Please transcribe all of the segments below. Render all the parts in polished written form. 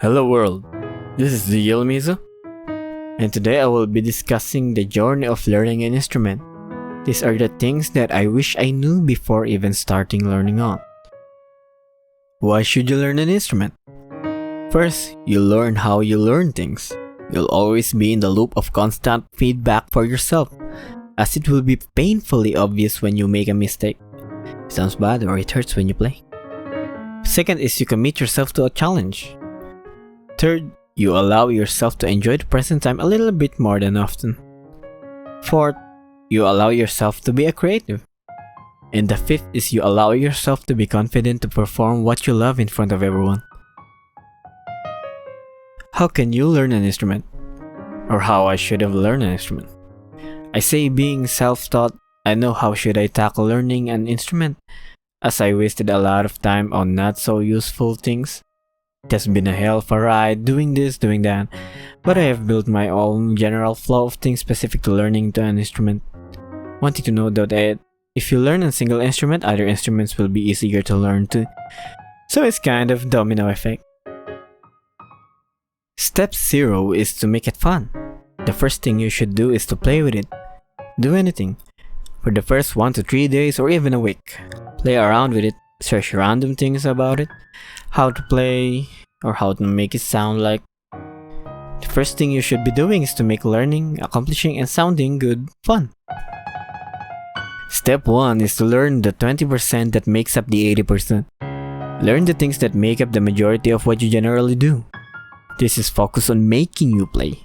Hello world, this is the Mizu, and today I will be discussing the journey of learning an instrument. These are the things that I wish I knew before even starting learning on. Why should you learn an instrument? First, you learn how you learn things. You'll always be in the loop of constant feedback for yourself, as it will be painfully obvious when you make a mistake. It sounds bad or it hurts when you play. Second is you commit yourself to a challenge. Third, you allow yourself to enjoy the present time a little bit more than often. Fourth, you allow yourself to be a creative. And the fifth is you allow yourself to be confident to perform what you love in front of everyone. How can you learn an instrument? Or how I should have learned an instrument? I say being self-taught, I know how should I tackle learning an instrument, as I wasted a lot of time on not so useful things. It has been a hell of a ride doing this, doing that, but I have built my own general flow of things specific to learning an instrument. Wanting to know that if you learn a single instrument, other instruments will be easier to learn too. So it's kind of domino effect. Step 0 is to make it fun. The first thing you should do is to play with it. Do anything. For the first 1 to 3 days or even a week. Play around with it, search random things about it, how to play, or how to make it sound like. The first thing you should be doing is to make learning, accomplishing, and sounding good fun. Step 1 is to learn the 20% that makes up the 80%. Learn the things that make up the majority of what you generally do. This is focused on making you play.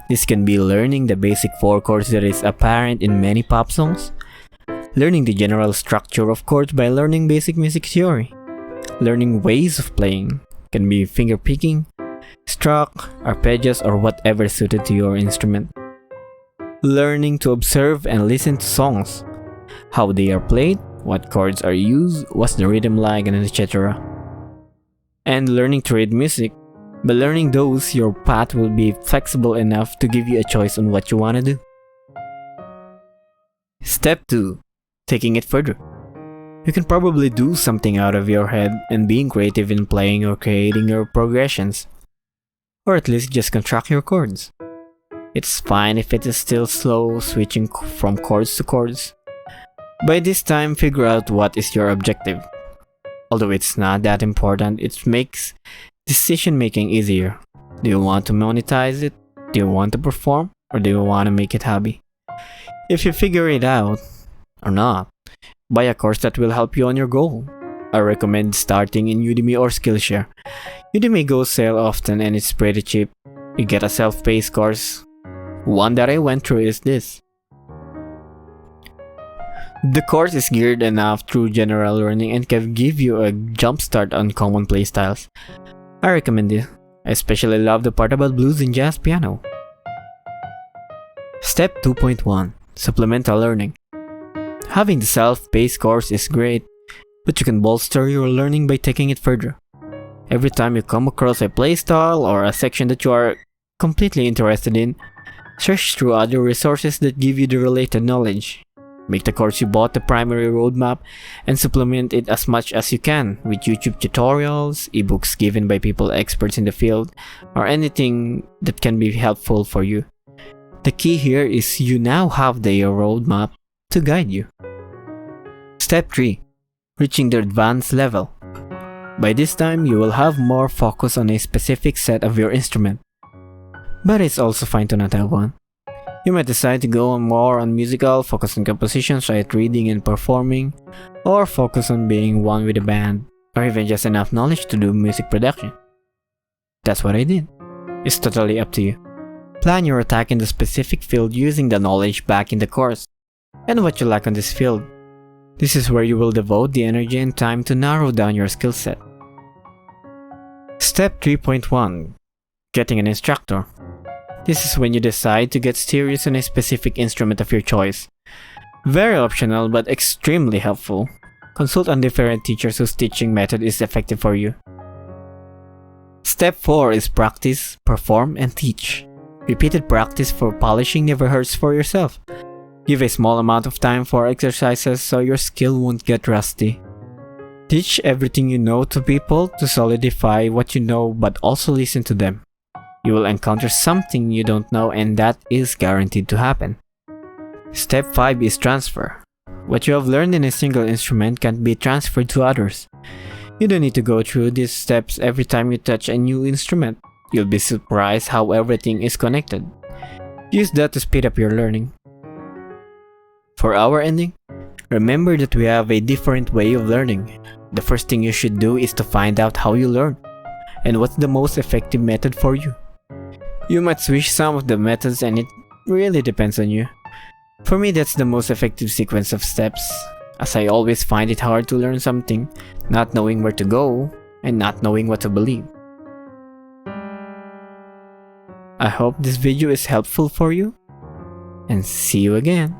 This can be learning the basic 4 chords that is apparent in many pop songs, learning the general structure of chords by learning basic music theory, learning ways of playing, can be finger picking, struck, arpeggios, or whatever suited to your instrument. Learning to observe and listen to songs, how they are played, what chords are used, what's the rhythm like, and etc. And learning to read music. By learning those, your path will be flexible enough to give you a choice on what you want to do. Step 2. Taking it further. You can probably do something out of your head and being creative in playing or creating your progressions. Or at least just contract your chords. It's fine if it is still slow switching from chords to chords. By this time, figure out what is your objective. Although it's not that important, it makes decision making easier. Do you want to monetize it? Do you want to perform? Or do you want to make it hobby? If you figure it out, or not, buy a course that will help you on your goal. I recommend starting in Udemy or Skillshare. Udemy goes sale often and it's pretty cheap. You get a self-paced course. One that I went through is this. The course is geared enough through general learning and can give you a jump start on common playstyles. I recommend it. I especially love the part about blues and jazz piano. Step 2.1. Supplemental learning. Having the self-paced course is great, but you can bolster your learning by taking it further. Every time you come across a playstyle or a section that you are completely interested in, search through other resources that give you the related knowledge. Make the course you bought the primary roadmap and supplement it as much as you can with YouTube tutorials, ebooks given by people experts in the field, or anything that can be helpful for you. The key here is you now have the roadmap to guide you. Step 3. Reaching the advanced level. By this time, you will have more focus on a specific set of your instrument. But it's also fine to not have one. You might decide to go more on musical, focus on composition, sight reading and performing, or focus on being one with a band, or even just enough knowledge to do music production. That's what I did. It's totally up to you. Plan your attack in the specific field using the knowledge back in the course, and what you lack on this field. This is where you will devote the energy and time to narrow down your skill set. Step 3.1. Getting an instructor. This is when you decide to get serious on a specific instrument of your choice. Very optional but extremely helpful. Consult on different teachers whose teaching method is effective for you. Step 4 is practice, perform, and teach. Repeated practice for polishing never hurts for yourself. Give a small amount of time for exercises so your skill won't get rusty. Teach everything you know to people to solidify what you know, but also listen to them. You will encounter something you don't know, and that is guaranteed to happen. Step 5 is transfer. What you have learned in a single instrument can be transferred to others. You don't need to go through these steps every time you touch a new instrument. You'll be surprised how everything is connected. Use that to speed up your learning. For our ending, remember that we have a different way of learning. The first thing you should do is to find out how you learn and what's the most effective method for you. You might switch some of the methods, and it really depends on you. For me, that's the most effective sequence of steps, as I always find it hard to learn something, not knowing where to go and not knowing what to believe. I hope this video is helpful for you, and see you again.